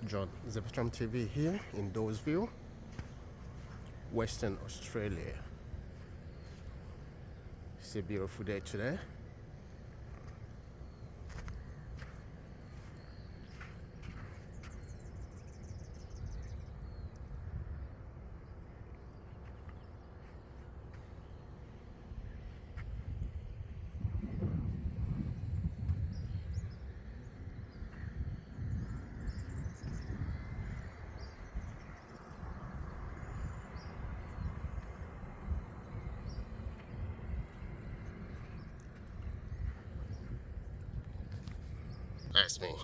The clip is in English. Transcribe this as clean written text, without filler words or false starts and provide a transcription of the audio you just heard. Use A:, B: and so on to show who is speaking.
A: John Zephytram TV here in Dawesville, Western Australia. It's a beautiful day today. That's me.